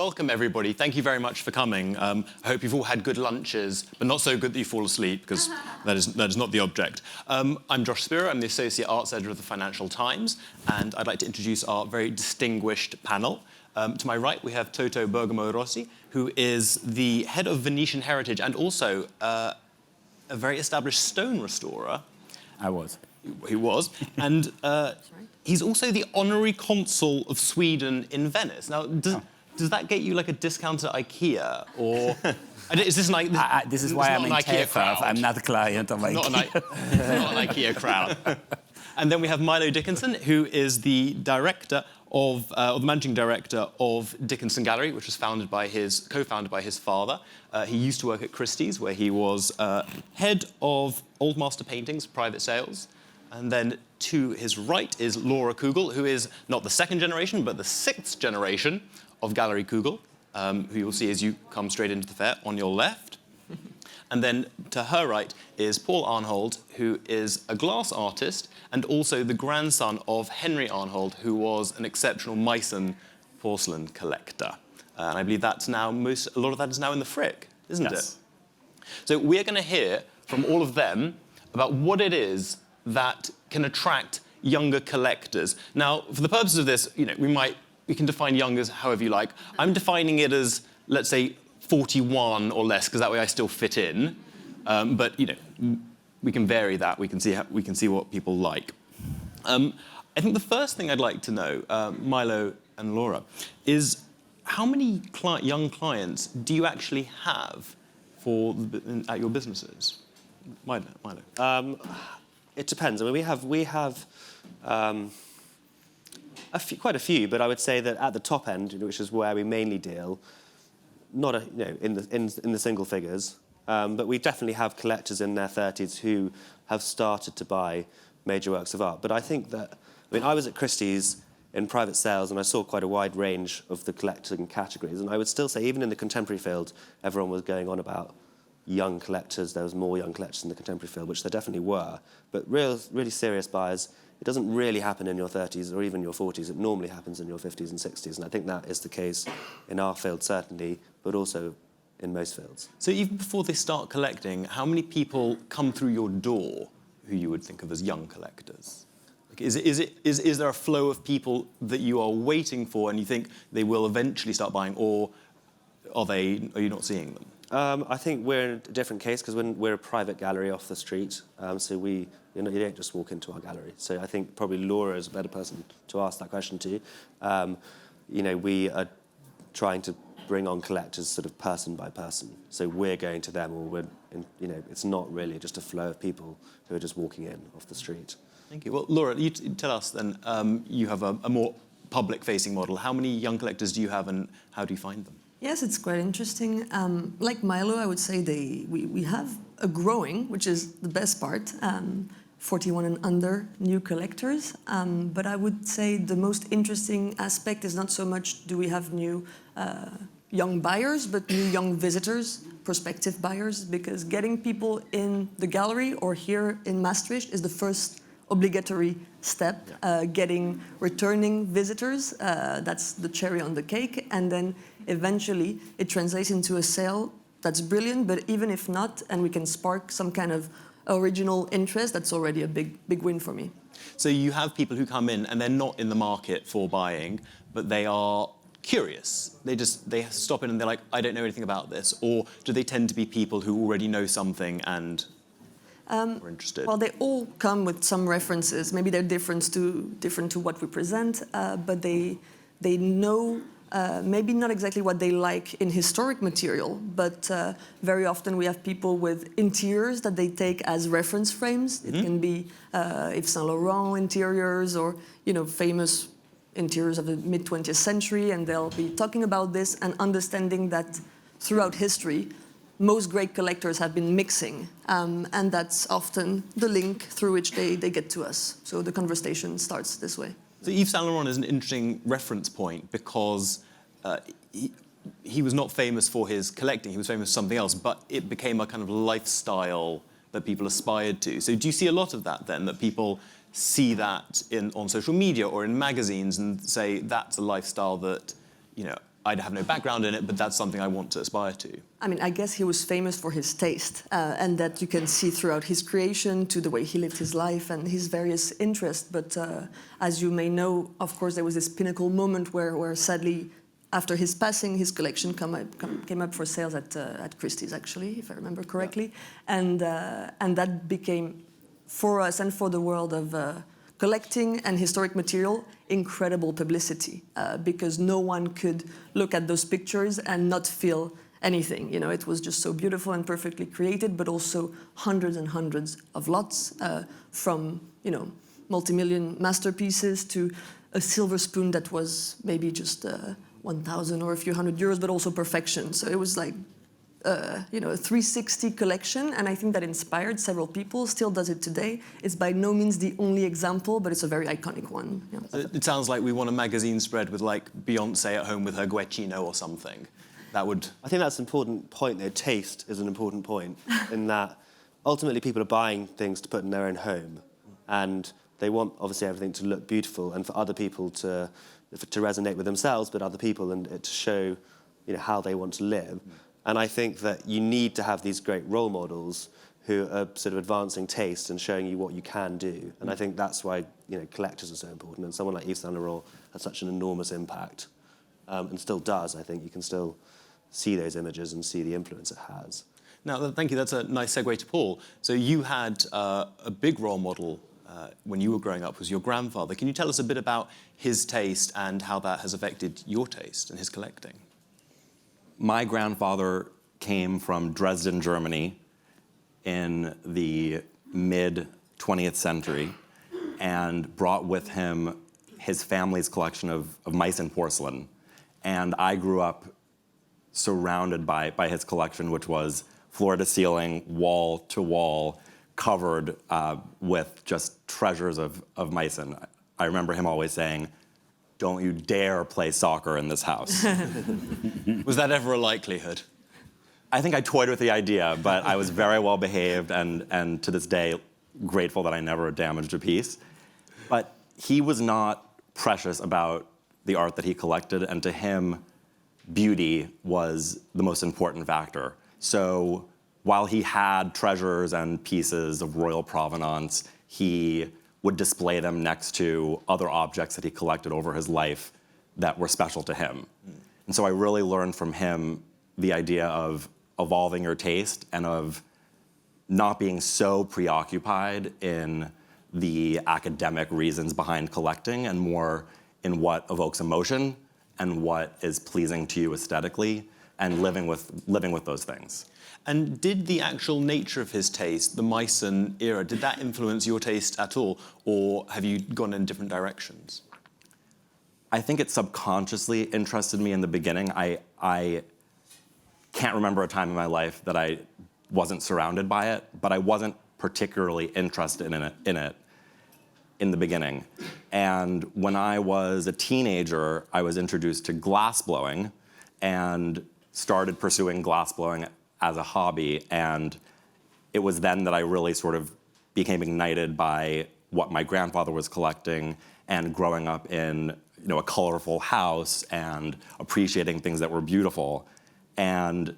welcome everybody. Thank you very much for coming. I hope you've all had good lunches, but not so good that you fall asleep, because that is not the object. I'm Josh Spero. I'm the Associate Arts Editor of the Financial Times, and I'd like to introduce our very distinguished panel. To my right, we have Toto Bergamo Rossi, who is the head of Venetian Heritage and also a very established stone restorer. He was. And he's also the honorary consul of Sweden in Venice. Now, does that get you like a discount at IKEA, or is this like this is why I'm in TEFA. I'm not a client of IKEA. Not an IKEA crowd. And then we have Milo Dickinson, who is the director of, or the managing director of Dickinson Gallery, which was co-founded by his father. He used to work at Christie's, where he was head of Old Master Paintings, private sales. And then to his right is Laura Kugel, who is not the second generation, but the sixth generation of Gallery Kugel, who you'll see as you come straight into the fair on your left. And then to her right is Paul Arnhold, who is a glass artist and also the grandson of Henry Arnhold, who was an exceptional Meissen porcelain collector. And I believe that's now a lot of that is now in the Frick, isn't it? So we're going to hear from all of them about what it is that can attract younger collectors. Now, for the purposes of this, we can define young as however you like. I'm defining it as, let's say, 41 or less, because that way I still fit in. But we can vary that. We can see what people like. I think the first thing I'd like to know, Milo and Laura, is how many young clients do you actually have at your businesses? Milo. It depends. I mean, we have quite a few, but I would say that at the top end, which is where we mainly deal, not in the single figures, but we definitely have collectors in their 30s who have started to buy major works of art. But I think that, I was at Christie's in private sales, and I saw quite a wide range of the collecting categories. And I would still say, even in the contemporary field, everyone was going on about young collectors. There was more young collectors in the contemporary field, which there definitely were. But really serious buyers, it doesn't really happen in your 30s or even your 40s. It normally happens in your 50s and 60s. And I think that is the case in our field, certainly, but also in most fields. So even before they start collecting, how many people come through your door who you would think of as young collectors? Like, is there a flow of people that you are waiting for and you think they will eventually start buying, or are you not seeing them? I think we're in a different case because we're a private gallery off the street, so you don't just walk into our gallery. So I think probably Laura is a better person to ask that question to. We are trying to bring on collectors sort of person by person. So we're going to them, or it's not really just a flow of people who are just walking in off the street. Thank you. Well, Laura, you tell us then. You have a more public-facing model. How many young collectors do you have, and how do you find them? Yes, it's quite interesting. Like Milo, I would say we have a growing, which is the best part, 41 and under new collectors. But I would say the most interesting aspect is not so much do we have new young buyers, but new young visitors, prospective buyers, because getting people in the gallery or here in Maastricht is the first obligatory step. Getting returning visitors, that's the cherry on the cake, and then eventually it translates into a sale that's brilliant, but even if not, and we can spark some kind of original interest, that's already a big win for me. So you have people who come in and they're not in the market for buying, but they are curious. They stop in and they're like, I don't know anything about this. Or do they tend to be people who already know something and are interested? Well, they all come with some references. Maybe they're different to what we present, but they know maybe not exactly what they like in historic material, but very often we have people with interiors that they take as reference frames. It can be Yves Saint Laurent interiors, or famous interiors of the mid-20th century, and they'll be talking about this and understanding that throughout history, most great collectors have been mixing, and that's often the link through which they get to us. So the conversation starts this way. So Yves Saint Laurent is an interesting reference point because he was not famous for his collecting, he was famous for something else, but it became a kind of lifestyle that people aspired to. So do you see a lot of that then, that people see that on social media or in magazines and say that's a lifestyle that I'd have no background in it, but that's something I want to aspire to. I mean, I guess he was famous for his taste, and that you can see throughout his creation, to the way he lived his life and his various interests. But as you may know, of course, there was this pinnacle moment where sadly, after his passing, his collection came up for sales at Christie's, actually, if I remember correctly. Yeah. And that became, for us and for the world of collecting and historic material, incredible publicity, because no one could look at those pictures and not feel anything. You know, it was just so beautiful and perfectly created, but also hundreds and hundreds of lots, from, you know, multi-million masterpieces to a silver spoon that was maybe just 1,000 or a few €100, but also perfection. So it was like, you know, a 360 collection, and I think that inspired several people, still does it today. It's by no means the only example, but it's a very iconic one. Yeah. It sounds like we want a magazine spread with, like, Beyonce at home with her guettino or something. That would... I think that's an important point, though. Taste is an important point, in that ultimately people are buying things to put in their own home, and they want, obviously, everything to look beautiful and for other people to resonate with themselves, but other people, and to show, you know, how they want to live. And I think that you need to have these great role models who are sort of advancing taste and showing you what you can do. And I think that's why, you know, collectors are so important. And someone like Yves Saint Laurent has such an enormous impact, and still does. I think you can still see those images and see the influence it has. Now, thank you. That's a nice segue to Paul. So you had a big role model when you were growing up, was your grandfather. Can you tell us a bit about his taste and how that has affected your taste and his collecting? My grandfather came from Dresden, Germany in the mid-20th century and brought with him his family's collection of Meissen porcelain. And I grew up surrounded by his collection, which was floor to ceiling, wall to wall, covered with just treasures of Meissen. I remember him always saying, "Don't you dare play soccer in this house." Was that ever a likelihood? I think I toyed with the idea, but I was very well behaved and to this day grateful that I never damaged a piece. But he was not precious about the art that he collected, and to him, beauty was the most important factor. So while he had treasures and pieces of royal provenance, he would display them next to other objects that he collected over his life that were special to him. And so I really learned from him the idea of evolving your taste and of not being so preoccupied in the academic reasons behind collecting and more in what evokes emotion and what is pleasing to you aesthetically, and living with those things. And did the actual nature of his taste, the Meissen era, did that influence your taste at all, or have you gone in different directions? I think it subconsciously interested me in the beginning. I can't remember a time in my life that I wasn't surrounded by it, but I wasn't particularly interested in it in the beginning. And when I was a teenager, I was introduced to glassblowing and started pursuing glassblowing as a hobby. And it was then that I really sort of became ignited by what my grandfather was collecting and growing up in, you know, a colorful house and appreciating things that were beautiful. And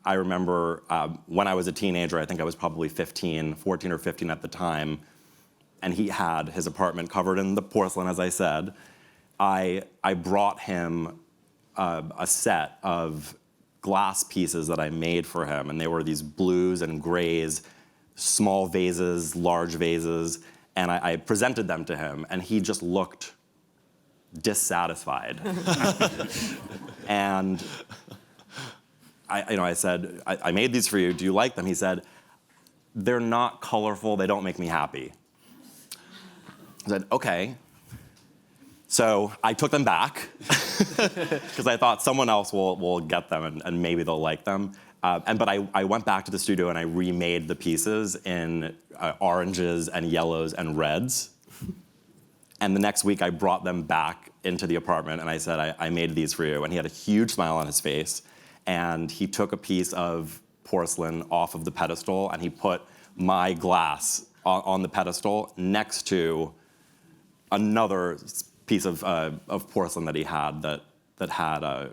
I remember when I was a teenager, I think I was probably 14 or 15 at the time, and he had his apartment covered in the porcelain, as I said. I brought him a set of glass pieces that I made for him, and they were these blues and grays, small vases, large vases, and I presented them to him, and he just looked dissatisfied. And I said, I made these for you, do you like them? He said, they're not colorful, they don't make me happy. I said, okay. So I took them back because I thought someone else will get them and maybe they'll like them. But I went back to the studio and I remade the pieces in oranges and yellows and reds. And the next week I brought them back into the apartment and I said, I made these for you. And he had a huge smile on his face. And he took a piece of porcelain off of the pedestal and he put my glass on the pedestal next to another piece of porcelain that he had that had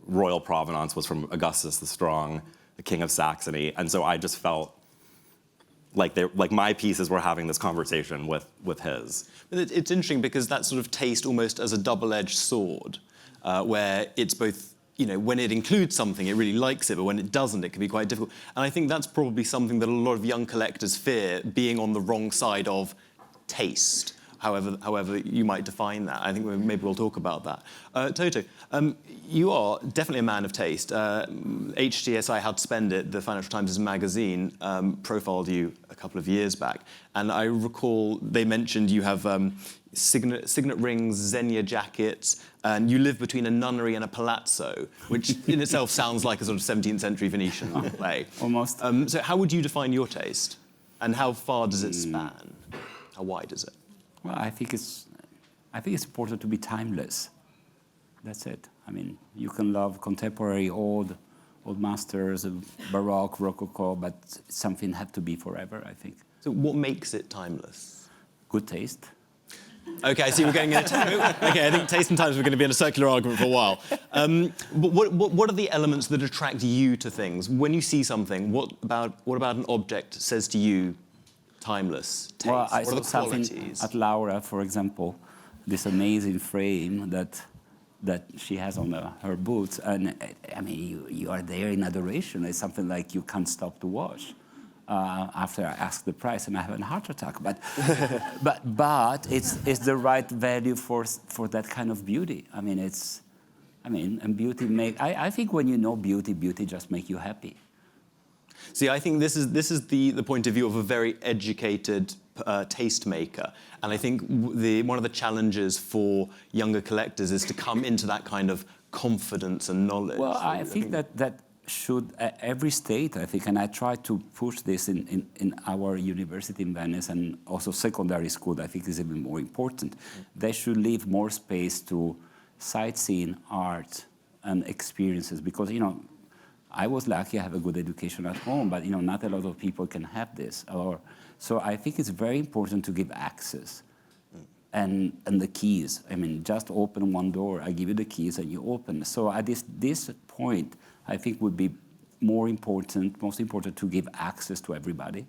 royal provenance was from Augustus the Strong, the King of Saxony, and so I just felt like my pieces were having this conversation with his. But it's interesting because that sort of taste almost as a double-edged sword, where it's both, when it includes something, it really likes it, but when it doesn't, it can be quite difficult. And I think that's probably something that a lot of young collectors fear, being on the wrong side of taste, however you might define that. I think maybe we'll talk about that. Toto, you are definitely a man of taste. HTSI, How to Spend It, the Financial Times magazine, profiled you a couple of years back. And I recall they mentioned you have signet rings, Xenia jackets, and you live between a nunnery and a palazzo, which in itself sounds like a sort of 17th century Venetian play. Almost. So how would you define your taste? And how far does it span? How wide is it? Well, I think it's important to be timeless. That's it. I mean, you can love contemporary old masters, Baroque, Rococo, but something has to be forever, I think. So what makes it timeless? Good taste. Okay, I see we're getting into okay, I think taste and times we're going to be in a circular argument for a while. But what are the elements that attract you to things? When you see something, what about an object says to you, timeless taste? Well, I what saw are the something qualities? at Laura, for example, this amazing frame that she has on her boots, and I mean, you are there in adoration. It's something like you can't stop to watch. After I ask the price, and I have a heart attack. But it's the right value for that kind of beauty. I mean, and beauty I think when you know beauty just make you happy. See, I think this is the point of view of a very educated tastemaker, and I think one of the challenges for younger collectors is to come into that kind of confidence and knowledge. Well, I think that should every state, I think, and I try to push this in our university in Venice and also secondary school. I think is even more important. They should leave more space to sightseeing, art, and experiences because I was lucky, I have a good education at home, but not a lot of people can have this. So I think it's very important to give access and the keys. I mean, just open one door, I give you the keys and you open. So at this point, I think would be most important to give access to everybody.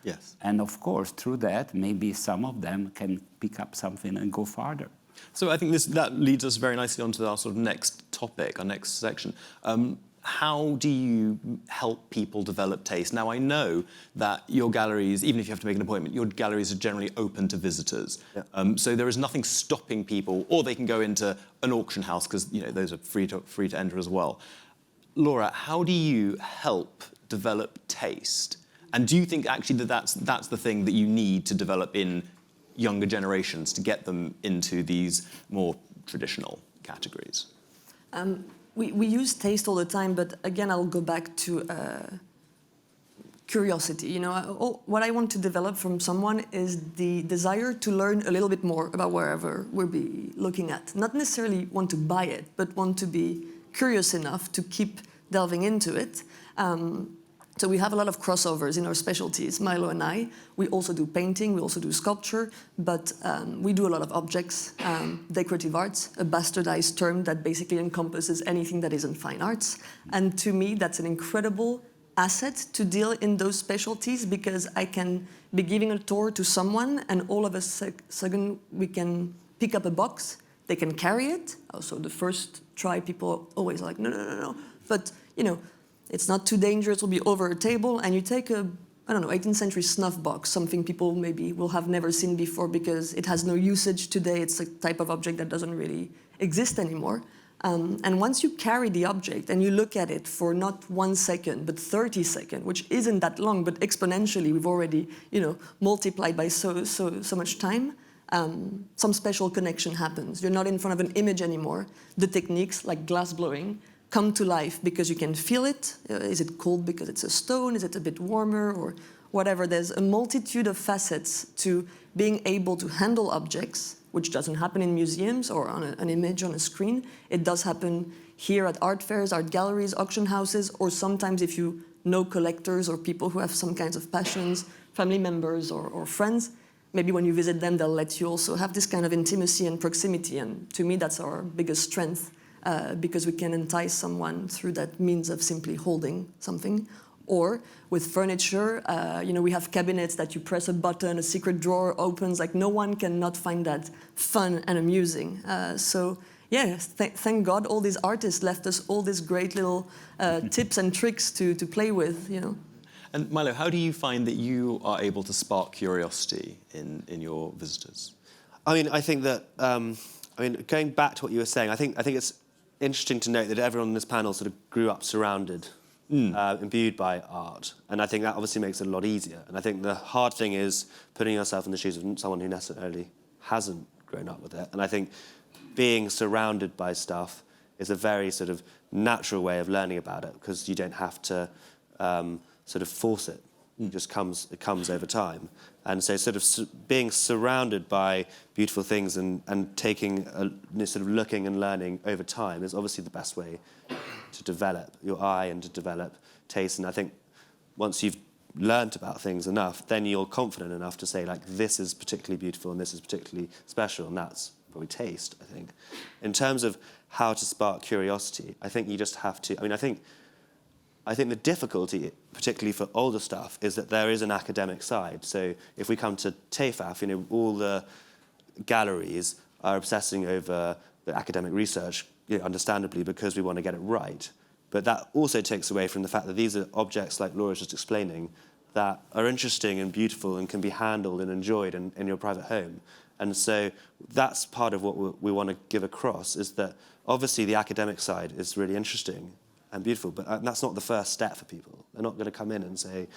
Yes. And of course, through that, maybe some of them can pick up something and go farther. So I think that leads us very nicely onto our sort of next topic, our next section. How do you help people develop taste? Now, I know that your galleries, even if you have to make an appointment, your galleries are generally open to visitors. Yeah. So there is nothing stopping people, or they can go into an auction house, because those are free to enter as well. Laura, how do you help develop taste? And do you think actually that's the thing that you need to develop in younger generations to get them into these more traditional categories? We use taste all the time, but again, I'll go back to curiosity. What I want to develop from someone is the desire to learn a little bit more about wherever we'll be looking at. Not necessarily want to buy it, but want to be curious enough to keep delving into it. So we have a lot of crossovers in our specialties, Milo and I. We also do painting, we also do sculpture, but we do a lot of objects, decorative arts, a bastardized term that basically encompasses anything that isn't fine arts. And to me, that's an incredible asset to deal in those specialties because I can be giving a tour to someone and all of a sudden we can pick up a box, they can carry it. Also, the first try, people always are like, no. But, it's not too dangerous, it'll be over a table, and you take a, 18th century snuff box, something people maybe will have never seen before because it has no usage today. It's a type of object that doesn't really exist anymore. And once you carry the object and you look at it for not 1 second, but 30 seconds, which isn't that long, but exponentially, we've already, multiplied by so much time, some special connection happens. You're not in front of an image anymore. The techniques, like glass blowing, come to life because you can feel it. Is it cold because it's a stone? Is it a bit warmer or whatever? There's a multitude of facets to being able to handle objects, which doesn't happen in museums or on an image on a screen. It does happen here at art fairs, art galleries, auction houses, or sometimes if you know collectors or people who have some kinds of passions, family members or friends, maybe when you visit them, they'll let you also have this kind of intimacy and proximity. And to me, that's our biggest strength. because we can entice someone through that means of simply holding something. Or with furniture, we have cabinets that you press a button, a secret drawer opens. Like, no one can not find that fun and amusing. Thank God all these artists left us all these great little tips and tricks to play with, And Milo, how do you find that you are able to spark curiosity in your visitors? I mean, I think that, going back to what you were saying, I think it's interesting to note that everyone on this panel sort of grew up surrounded, imbued by art. And I think that obviously makes it a lot easier. And I think the hard thing is putting yourself in the shoes of someone who necessarily hasn't grown up with it. And I think being surrounded by stuff is a very sort of natural way of learning about it, because you don't have to sort of force it. It just comes over time. And so sort of being surrounded by beautiful things and taking sort of looking and learning over time is obviously the best way to develop your eye and to develop taste. And I think once you've learnt about things enough, then you're confident enough to say, like, this is particularly beautiful and this is particularly special, and that's probably taste, I think. In terms of how to spark curiosity, I think you just have to, I think the difficulty, particularly for older stuff, is that there is an academic side. So if we come to TAFAF, all the galleries are obsessing over the academic research, understandably, because we want to get it right. But that also takes away from the fact that these are objects, like Laura was just explaining, that are interesting and beautiful and can be handled and enjoyed in your private home. And so that's part of what we want to give across, is that obviously the academic side is really interesting and beautiful, but that's not the first step for people. They're not going to come in and say,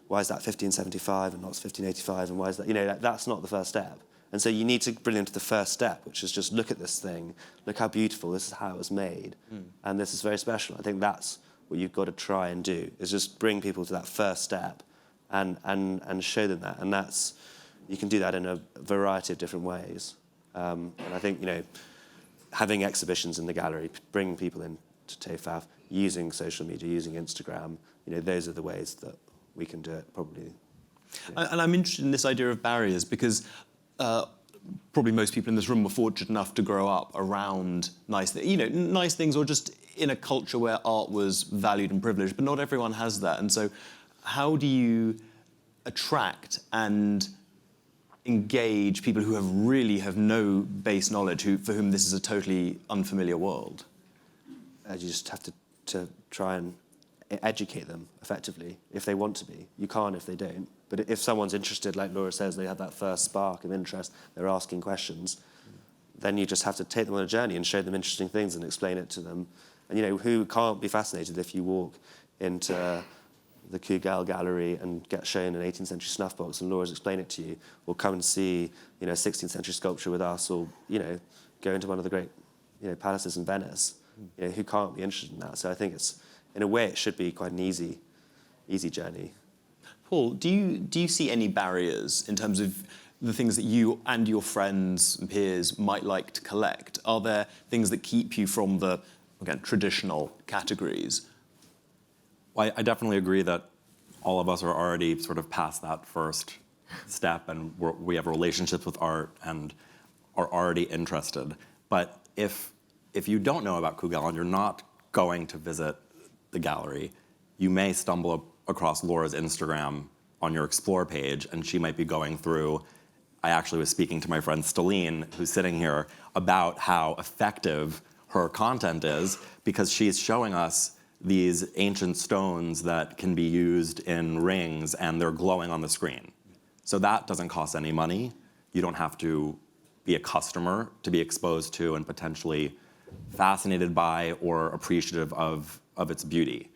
why is that 1575 and not 1585, and why is that, that's not the first step. And so you need to bring them to the first step, which is just look at this thing, look how beautiful, this is how it was made, and this is very special. I think that's what you've got to try and do, is just bring people to that first step and show them that. And you can do that in a variety of different ways. And I think, having exhibitions in the gallery, bringing people in to TAFAF, using social media, using Instagram, those are the ways that we can do it, probably. Yeah. And I'm interested in this idea of barriers, because probably most people in this room were fortunate enough to grow up around nice things, or just in a culture where art was valued and privileged, but not everyone has that. And so how do you attract and engage people who really have no base knowledge, for whom this is a totally unfamiliar world? You just have to try and educate them effectively, if they want to be. You can't if they don't. But if someone's interested, like Laura says, they have that first spark of interest, they're asking questions, then you just have to take them on a journey and show them interesting things and explain it to them. And who can't be fascinated if you walk into the Kugel Gallery and get shown an 18th century snuff box and Laura's explain it to you, or come and see, 16th century sculpture with us, or, go into one of the great, palaces in Venice. Who can't be interested in that? So I think it's, in a way, it should be quite an easy journey. Paul, do you see any barriers in terms of the things that you and your friends and peers might like to collect? Are there things that keep you from the, again, traditional categories? Well, I definitely agree that all of us are already sort of past that first step, and we have relationships with art and are already interested. But if you don't know about Kugel and you're not going to visit the gallery, you may stumble across Laura's Instagram on your Explore page, and she might be going through. I actually was speaking to my friend Steline, who's sitting here, about how effective her content is, because she's showing us these ancient stones that can be used in rings, and they're glowing on the screen. So that doesn't cost any money. You don't have to be a customer to be exposed to and potentially fascinated by or appreciative of its beauty.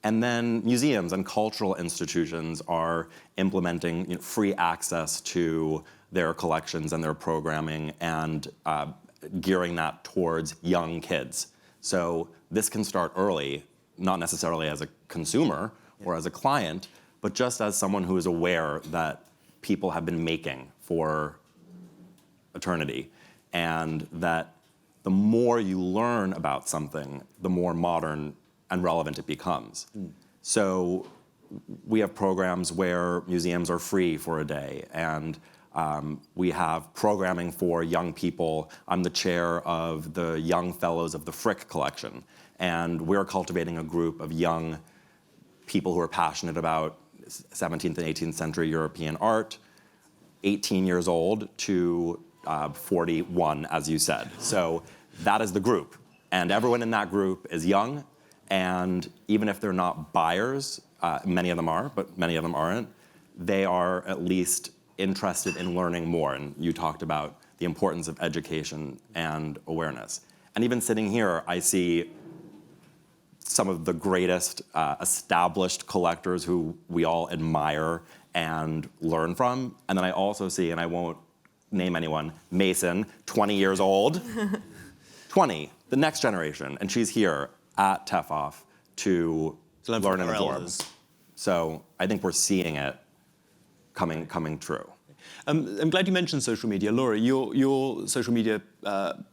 And then museums and cultural institutions are implementing free access to their collections and their programming, and gearing that towards young kids. So this can start early, not necessarily as a consumer or as a client, but just as someone who is aware that people have been making for eternity, and that the more you learn about something, the more modern and relevant it becomes. So we have programs where museums are free for a day, and We have programming for young people. I'm the chair of the Young Fellows of the Frick Collection, and we're cultivating a group of young people who are passionate about 17th and 18th century European art, 18 years old to 41, as you said. So that is the group. And everyone in that group is young, and even if they're not buyers, many of them are, but many of them aren't, they are at least interested in learning more. And you talked about the importance of education and awareness. And even sitting here, I see some of the greatest established collectors who we all admire and learn from. And then I also see, and I won't name anyone, Mason, 20 years old. 20, the next generation. And she's here at TEFOF to learn and absorb. So I think we're seeing it coming true. I'm glad you mentioned social media. Laura, your social media,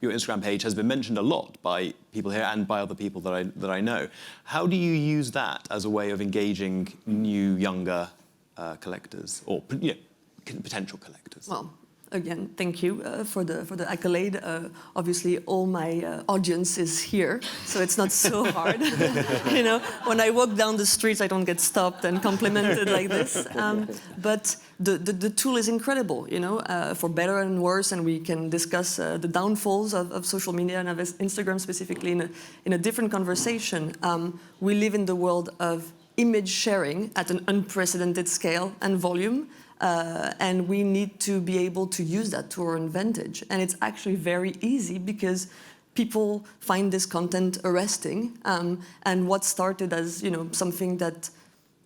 your Instagram page has been mentioned a lot by people here and by other people that I know. How do you use that as a way of engaging new, younger collectors or potential collectors? Well, again, thank you for the accolade. Obviously, all my audience is here, so it's not so hard. You know, when I walk down the streets, I don't get stopped and complimented like this. But the tool is incredible, you know, for better and worse, and we can discuss the downfalls of social media and of Instagram specifically in a different conversation. We live in the world of image sharing at an unprecedented scale and volume. And we need to be able to use that to our advantage. And it's actually very easy because people find this content arresting. And what started as something that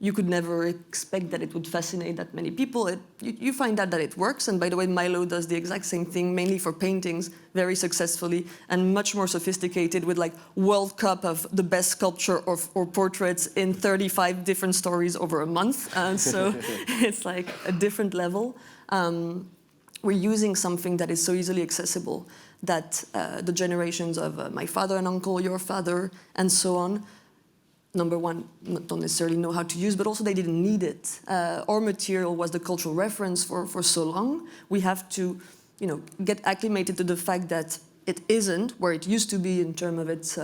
you could never expect that it would fascinate that many people, you find out that it works. And by the way, Milo does the exact same thing, mainly for paintings, very successfully, and much more sophisticated with like World Cup of the best sculpture or portraits in 35 different stories over a month. And so it's like a different level. We're using something that is so easily accessible that the generations of my father and uncle, your father, and so on, number one, don't necessarily know how to use, but also they didn't need it. Our material was the cultural reference for so long. We have to, get acclimated to the fact that it isn't where it used to be in terms of its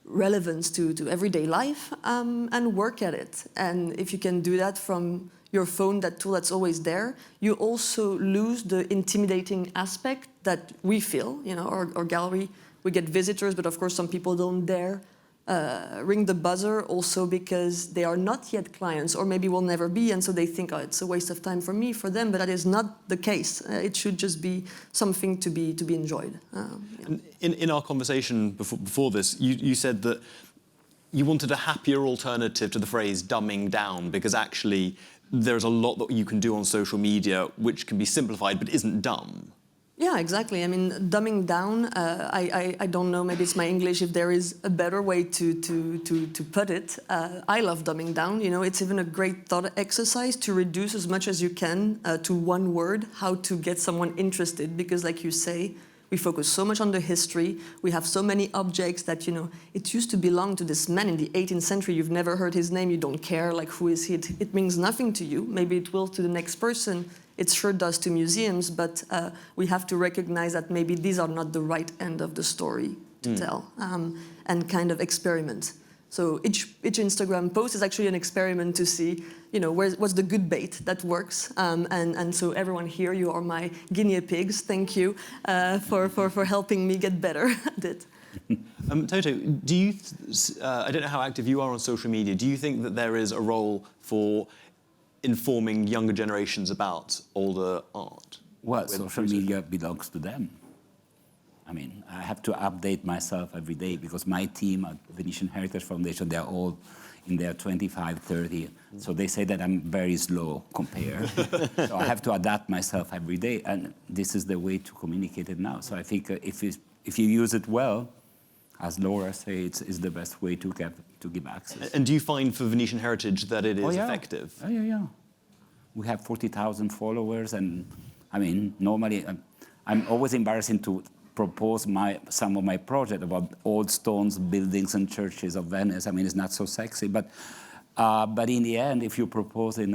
relevance to everyday life, and work at it. And if you can do that from your phone, that tool that's always there, you also lose the intimidating aspect that we feel. Our gallery, we get visitors, but of course some people don't dare ring the buzzer, also because they are not yet clients or maybe will never be, and so they think, oh, it's a waste of time for me, for them, but that is not the case. It should just be something to be enjoyed. And in our conversation before this, you said that you wanted a happier alternative to the phrase dumbing down, because actually there's a lot that you can do on social media which can be simplified but isn't dumb. Yeah, exactly. I mean, dumbing down, I don't know, maybe it's my English, if there is a better way to put it. I love dumbing down. It's even a great thought exercise to reduce as much as you can to one word, how to get someone interested. Because like you say, we focus so much on the history. We have so many objects that, it used to belong to this man in the 18th century. You've never heard his name. You don't care, like, who is he? It means nothing to you. Maybe it will to the next person. It sure does to museums, but we have to recognize that maybe these are not the right end of the story to tell, and kind of experiment. So each Instagram post is actually an experiment to see, what's the good bait that works. And so everyone here, you are my guinea pigs. Thank you for helping me get better at it. Toto, I don't know how active you are on social media. Do you think that there is a role for informing younger generations about older art? Well, social media belongs to them. I mean, I have to update myself every day because my team at Venetian Heritage Foundation, they're all in their 25, 30. So they say that I'm very slow compared. So I have to adapt myself every day. And this is the way to communicate it now. So I think if you use it well, as Laura says, it's the best way to give access. And do you find for Venetian Heritage that it is effective? Oh, yeah. We have 40,000 followers, and I mean, normally I'm always embarrassing to propose some of my project about old stones, buildings, and churches of Venice. I mean, it's not so sexy, but But in the end, if you propose in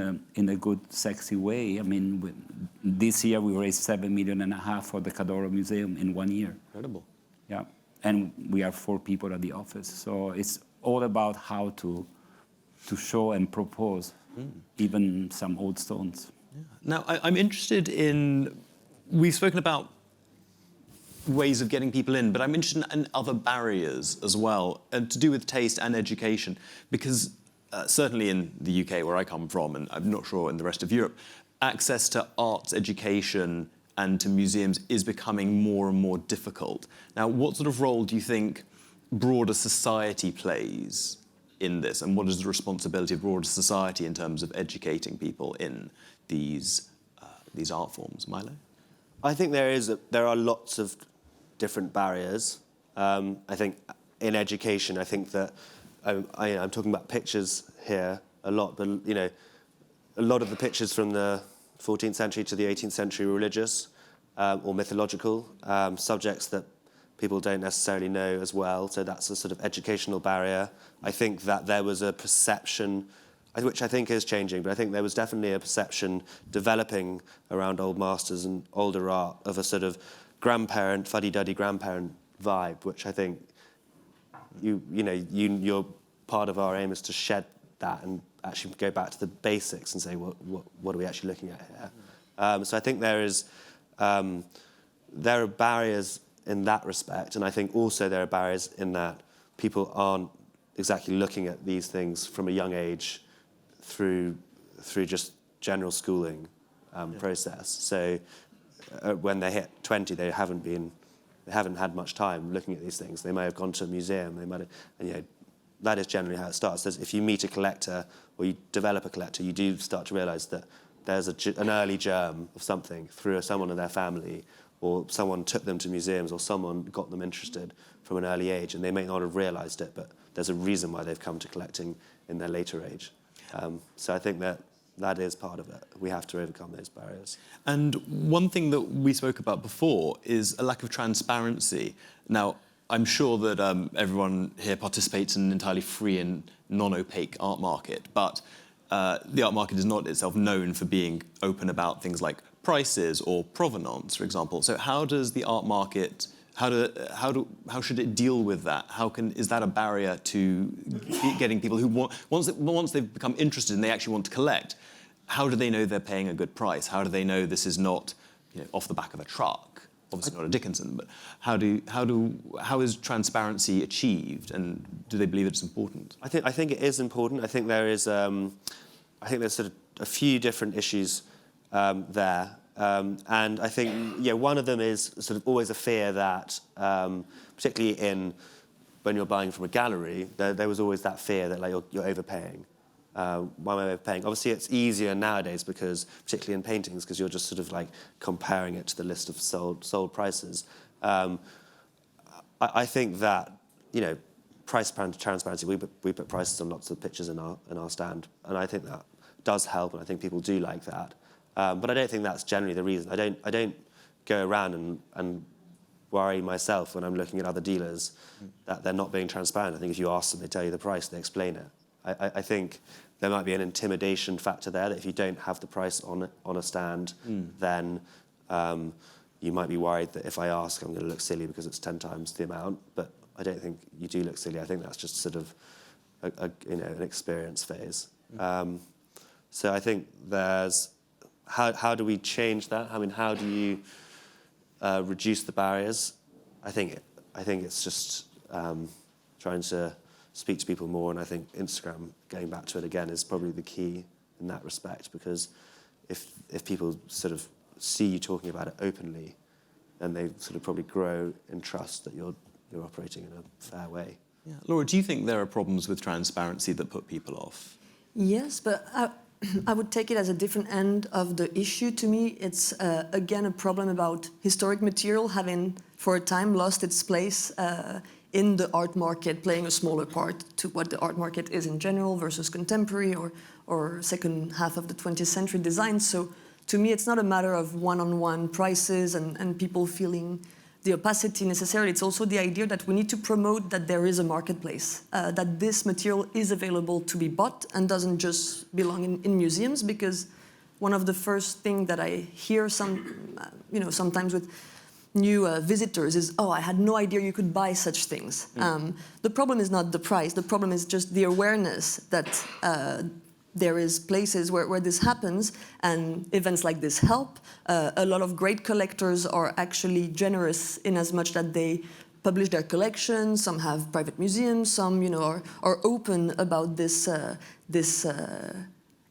a good, sexy way, I mean, this year we raised $7.5 million for the Cadoro Museum in 1 year. Incredible. Yeah, and we are 4 people at the office. So it's all about how to show and propose even some old stones. Yeah. Now, I'm interested in, we've spoken about ways of getting people in, but I'm interested in other barriers as well, and to do with taste and education, because certainly in the UK, where I come from, and I'm not sure in the rest of Europe, access to arts education and to museums is becoming more and more difficult. Now, what sort of role do you think broader society plays in this, and what is the responsibility of broader society in terms of educating people in these art forms? Milo? I think there are lots of different barriers. I think in education, I think that I'm talking about pictures here a lot, but a lot of the pictures from the 14th century to the 18th century were religious or mythological subjects that people don't necessarily know as well. So that's a sort of educational barrier. I think that there was a perception, which I think is changing, but I think there was definitely a perception developing around old masters and older art of a sort of grandparent, fuddy-duddy grandparent vibe, which I think you're part of our aim is to shed that and actually go back to the basics and say, what are we actually looking at here? So I think there are barriers in that respect, and I think also there are barriers in that people aren't exactly looking at these things from a young age through just general schooling process. So when they hit 20, they haven't had much time looking at these things. They may have gone to a museum. They might have, and that is generally how it starts. If you meet a collector or you develop a collector, you do start to realise that there's an early germ of something through someone in their family, or someone took them to museums, or someone got them interested from an early age, and they may not have realised it, but there's a reason why they've come to collecting in their later age. So I think that is part of it. We have to overcome those barriers. And one thing that we spoke about before is a lack of transparency. Now, I'm sure that everyone here participates in an entirely free and non-opaque art market, but the art market is not itself known for being open about things like prices or provenance, for example. So how does the art market, how should it deal with that? Is that a barrier to getting people who once they've become interested and they actually want to collect, how do they know they're paying a good price? How do they know this is not off the back of a truck? Obviously not a Dickinson, but how is transparency achieved, and do they believe it's important? I think it is important. I think there's sort of a few different issues there, and I think one of them is sort of always a fear that, particularly when you're buying from a gallery, there was always that fear that you're overpaying. Why am I overpaying? Obviously, it's easier nowadays because, particularly in paintings, because you're just sort of comparing it to the list of sold prices. I think that price transparency. We put prices on lots of pictures in our stand, and I think that does help, and I think people do like that. But I don't think that's generally the reason. I don't go around and worry myself when I'm looking at other dealers that they're not being transparent. I think if you ask them, they tell you the price, they explain it. I think there might be an intimidation factor there, that if you don't have the price on a stand, then you might be worried that if I ask, I'm going to look silly because it's 10 times the amount. But I don't think you do look silly. I think that's just sort of an experience phase. So I think there's how do we change that? I mean, how do you reduce the barriers? I think it's just trying to speak to people more, and I think Instagram, going back to it again, is probably the key in that respect, because if people sort of see you talking about it openly, then they sort of probably grow in trust that you're operating in a fair way. Yeah. Laura, do you think there are problems with transparency that put people off? Yes, but I would take it as a different end of the issue. To me, it's again a problem about historic material having for a time lost its place in the art market, playing a smaller part to what the art market is in general versus contemporary or second half of the 20th century design. So to me, it's not a matter of one-on-one prices and people feeling the opacity necessarily. It's also the idea that we need to promote that there is a marketplace, that this material is available to be bought and doesn't just belong in museums. Because one of the first things that I hear sometimes with new visitors is, oh, I had no idea you could buy such things. The problem is not the price. The problem is just the awareness that there is places where this happens, and events like this help. A lot of great collectors are actually generous in as much that they publish their collections. Some have private museums. Some, are open about this.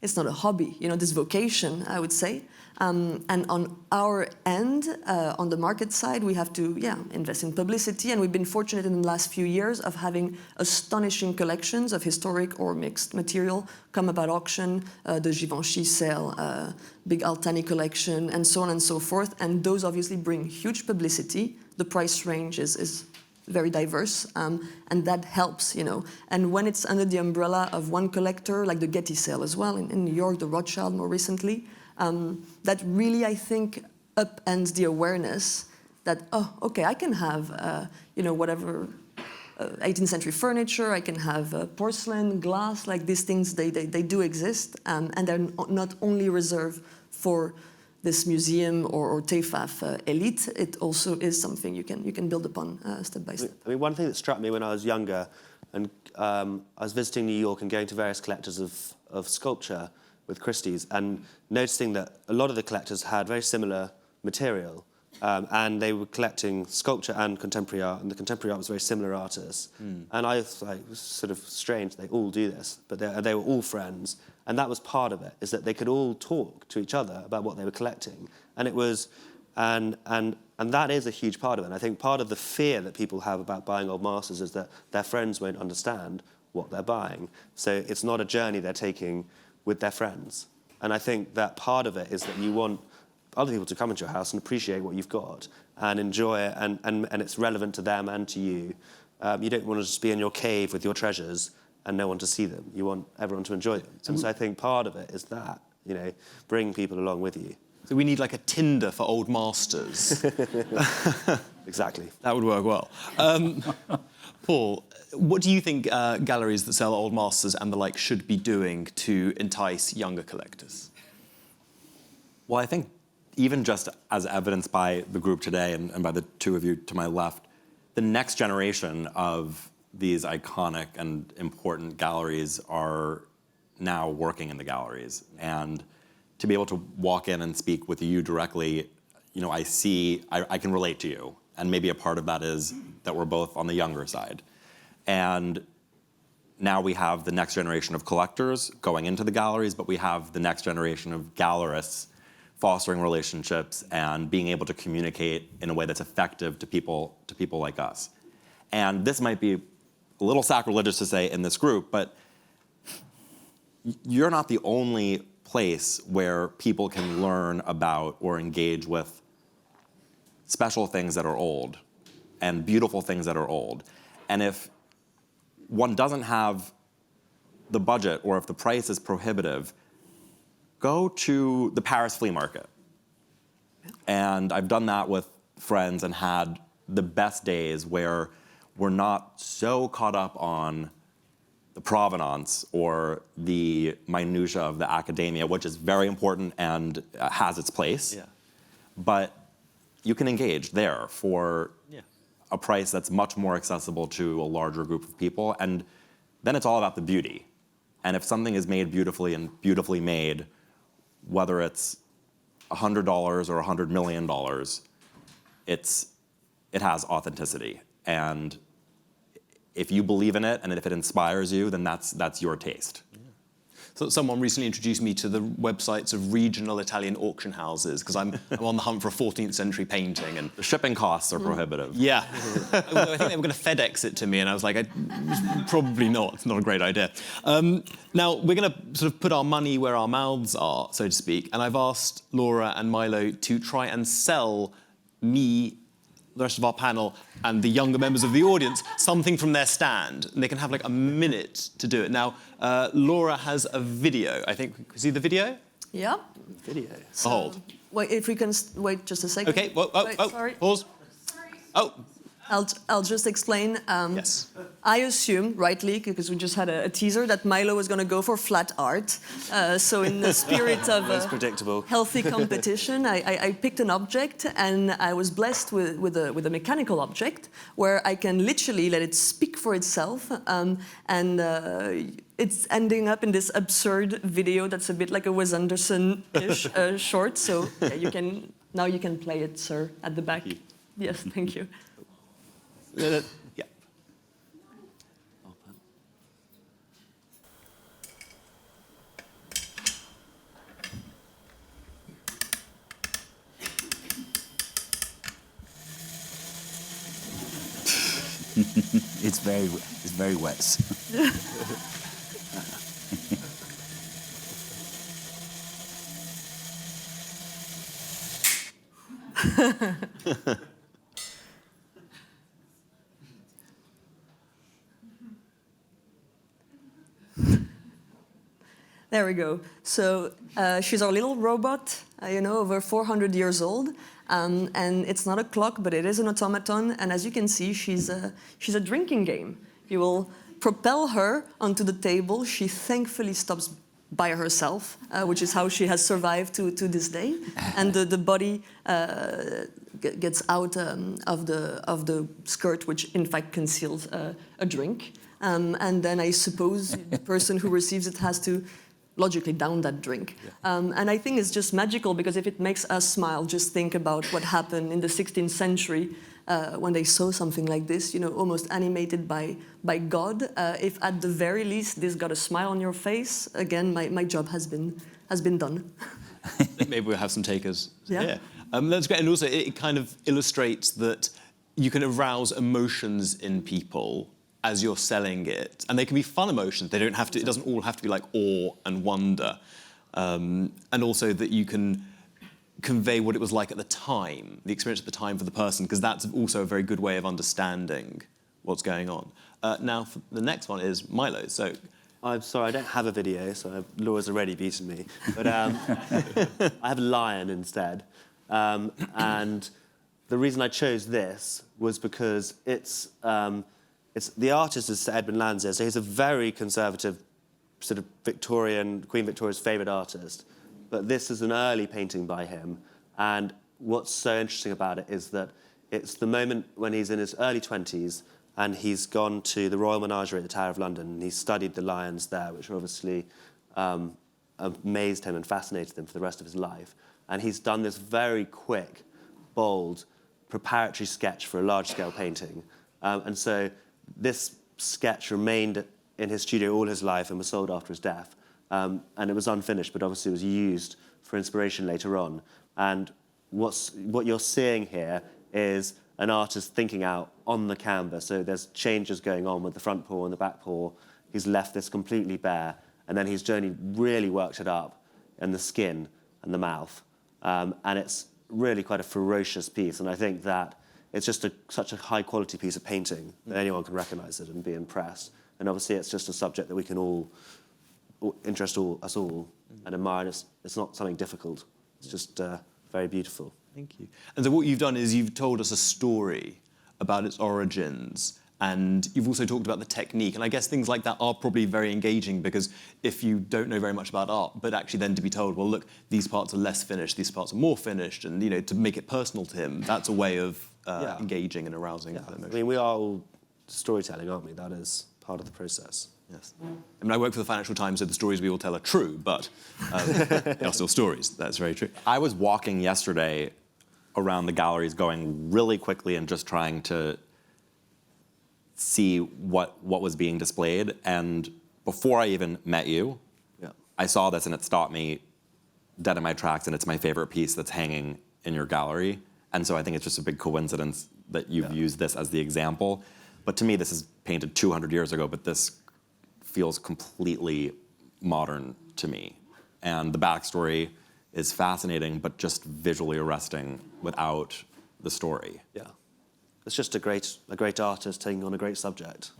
It's not a hobby, this vocation, I would say. And on our end, on the market side, we have to, invest in publicity. And we've been fortunate in the last few years of having astonishing collections of historic or mixed material come about auction, the Givenchy sale, big Altani collection, and so on and so forth. And those obviously bring huge publicity. The price range is very diverse, and that helps, And when it's under the umbrella of one collector, like the Getty sale as well in New York, the Rothschild more recently, that really, I think, upends the awareness that, oh, okay, I can have, whatever 18th century furniture, I can have porcelain, glass, like these things, they do exist, and they're not only reserved for this museum or TEFAF elite. It also is something you can build upon step by step. I mean, one thing that struck me when I was younger, and I was visiting New York and going to various collectors of sculpture with Christie's, and noticing that a lot of the collectors had very similar material, and they were collecting sculpture and contemporary art, and the contemporary art was very similar artists. And I was like, it was sort of strange, they all do this, but they were all friends, and that was part of it, is that they could all talk to each other about what they were collecting, and it was, and that is a huge part of it. And I think part of the fear that people have about buying old masters is that their friends won't understand what they're buying, so it's not a journey they're taking with their friends. And I think that part of it is that you want other people to come into your house and appreciate what you've got and enjoy it, and it's relevant to them and to you. You don't want to just be in your cave with your treasures and no one to see them. You want everyone to enjoy them. And so I think part of it is that, bring people along with you. So we need like a Tinder for old masters. Exactly. That would work well. Paul, what do you think galleries that sell old masters and the like should be doing to entice younger collectors? Well, I think even just as evidenced by the group today and by the two of you to my left, the next generation of these iconic and important galleries are now working in the galleries. And to be able to walk in and speak with you directly, I can relate to you. And maybe a part of that is that we're both on the younger side. And now we have the next generation of collectors going into the galleries, but we have the next generation of gallerists fostering relationships and being able to communicate in a way that's effective to people like us. And this might be a little sacrilegious to say in this group, but you're not the only place where people can learn about or engage with special things that are old and beautiful things that are old. And if one doesn't have the budget or if the price is prohibitive, go to the Paris flea market. And I've done that with friends and had the best days where we're not so caught up on the provenance or the minutia of the academia, which is very important and has its place. Yeah. But you can engage there for a price that's much more accessible to a larger group of people. And then it's all about the beauty. And if something is made beautifully and beautifully made, whether it's $100 or $100 million, it has authenticity. And if you believe in it and if it inspires you, then that's your taste. Yeah. So someone recently introduced me to the websites of regional Italian auction houses because I'm on the hunt for a 14th century painting, and the shipping costs are prohibitive. Yeah, I think they were going to FedEx it to me, and I was like, probably not. It's not a great idea. Now we're going to sort of put our money where our mouths are, so to speak, and I've asked Laura and Milo to try and sell me, the rest of our panel, and the younger members of the audience something from their stand. And they can have like a minute to do it. Now, Laura has a video. I think, see the video? Yeah. Video. Hold. Wait, if we can wait just a second. Okay, Wait, sorry. Pause. Oh, I'll just explain. yes. I assume, rightly, because we just had a teaser, that Milo was going to go for flat art. So in the spirit of Most predictable. healthy competition, I picked an object, and I was blessed with a mechanical object where I can literally let it speak for itself. It's ending up in this absurd video that's a bit like a Wes Anderson-ish short. So yeah, now you can play it, sir, at the back. Yes, thank you. Yeah. It's very wet. There we go. So she's our little robot, over 400 years old. And it's not a clock, but it is an automaton. And as you can see, she's a drinking game. You will propel her onto the table. She thankfully stops by herself, which is how she has survived to this day. And the body gets out of the skirt, which in fact conceals a drink. And then I suppose the person who receives it has to logically down that drink. Yeah. And I think it's just magical, because if it makes us smile, just think about what happened in the 16th century when they saw something like this, almost animated by God. If at the very least this got a smile on your face, again, my job has been done. I think maybe we'll have some takers Yeah. here. That's great, and also it kind of illustrates that you can arouse emotions in people as you're selling it, and they can be fun emotions. They don't have to. It doesn't all have to be like awe and wonder, and also that you can convey what it was like at the time, the experience at the time for the person, because that's also a very good way of understanding what's going on. Now, for the next one is Milo. So, I'm sorry, I don't have a video, so Laura's already beaten me. But I have a lion instead. And the reason I chose this was because the artist is Sir Edmund Lanzer, so he's a very conservative, sort of Queen Victoria's favourite artist. But this is an early painting by him, and what's so interesting about it is that it's the moment when he's in his early 20s, and he's gone to the Royal Menagerie at the Tower of London, and he studied the lions there, which obviously amazed him and fascinated him for the rest of his life. And he's done this very quick, bold, preparatory sketch for a large-scale painting. And so this sketch remained in his studio all his life and was sold after his death. And it was unfinished, but obviously was used for inspiration later on. And what you're seeing here is an artist thinking out on the canvas. So there's changes going on with the front paw and the back paw. He's left this completely bare, and then he's only really worked it up in the skin and the mouth. And it's really quite a ferocious piece. And I think that it's just such a high-quality piece of painting that anyone can recognise it and be impressed. And obviously it's just a subject that we can all interest us all and admire. And it's not something difficult. It's just very beautiful. thank you. And so what you've done is you've told us a story about its origins, and you've also talked about the technique. And I guess things like that are probably very engaging, because if you don't know very much about art, but actually then to be told, well, look, these parts are less finished, these parts are more finished, and to make it personal to him, that's a way of engaging and arousing that emotion. I mean, we are all storytelling, aren't we? That is part of the process. Yes. I mean, I work for the Financial Times, so the stories we all tell are true, but they are still stories. That's very true. I was walking yesterday around the galleries going really quickly and just trying to see what was being displayed. And before I even met you, I saw this and it stopped me dead in my tracks, and it's my favorite piece that's hanging in your gallery. And so I think it's just a big coincidence that you've used this as the example. But to me, this is painted 200 years ago, but this feels completely modern to me. And the backstory is fascinating, but just visually arresting without the story. Yeah. It's just a great artist taking on a great subject.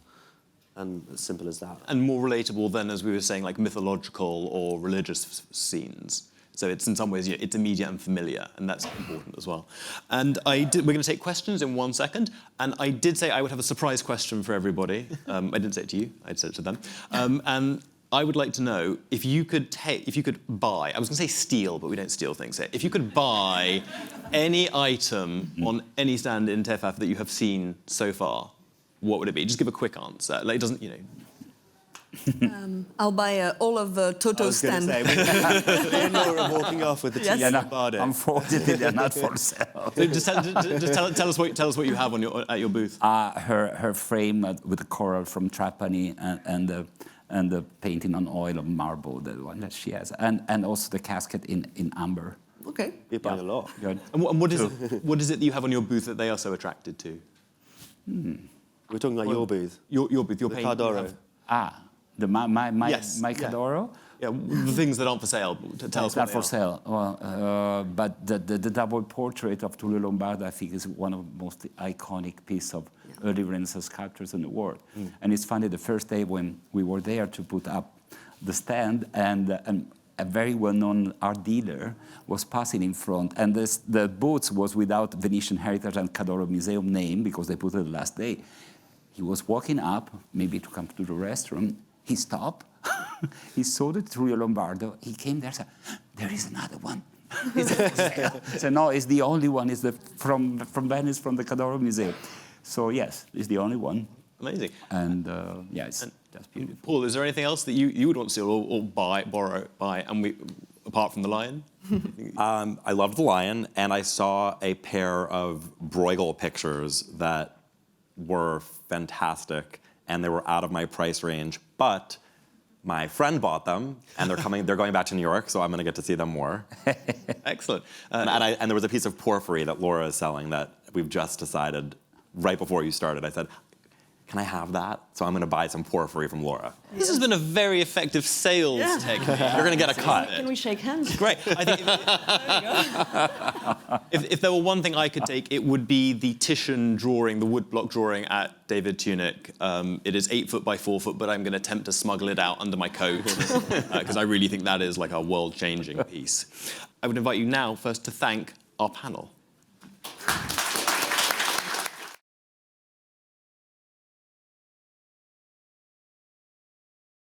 And as simple as that. And more relatable than, as we were saying, like mythological or religious scenes. So it's in some ways, it's immediate and familiar, and that's important as well. And we're going to take questions in 1 second. And I did say I would have a surprise question for everybody. I didn't say it to you, I said it to them. And I would like to know if you could buy, I was going to say steal, but we don't steal things here. If you could buy any item on any stand in TEFAF that you have seen so far, what would it be? Just give a quick answer. Like, it doesn't, I'll buy all of Toto's stand. Me and Laura are walking off with the Yes. tea Yeah, Bardo. Unfortunately, they're not for sale. So tell us what you have at your booth. Her frame with the coral from Trapani and the painting on oil of marble, the one that she has, and also the casket in amber. Okay. You're buying a lot. Good. And what is it that you have on your booth that they are so attracted to? We're talking about your booth. Your booth, your The painting. Cardoro. My Yes, Cadoro. Yeah, the things that aren't for sale. Tell us It's what not they for are. sale. Well, but the double portrait of Tullio Lombardo, I think, is one of the most iconic pieces of early Renaissance sculptures in the world. And it's funny, the first day when we were there to put up the stand, and a very well-known art dealer was passing in front, and the booth was without Venetian Heritage and Cadoro Museum name because they put it the last day. He was walking up, maybe to come to the restroom. He stopped. He saw the Tullio Lombardo. He came there and said, "There is another one." He said, "No, it's the only one. It's from Venice, from the Cadoro Museum." So yes, it's the only one. Amazing. And yeah, it's just beautiful. Paul, is there anything else that you would want to steal or borrow, apart from the lion? I loved the lion, and I saw a pair of Bruegel pictures that were fantastic, and they were out of my price range. But my friend bought them, and they're going back to New York, so I'm going to get to see them more. Excellent. And there was a piece of porphyry that Laura is selling that we've just decided right before you started. I said, "Can I have that?" So I'm going to buy some porphyry from Laura. This has been a very effective sales technique. You're going to get a cut. Can we shake hands? Great. I think if there were one thing I could take, it would be the Titian drawing, the woodblock drawing at David Tunick. It is 8 foot by 4 foot, but I'm going to attempt to smuggle it out under my coat because I really think that is like a world-changing piece. I would invite you now first to thank our panel.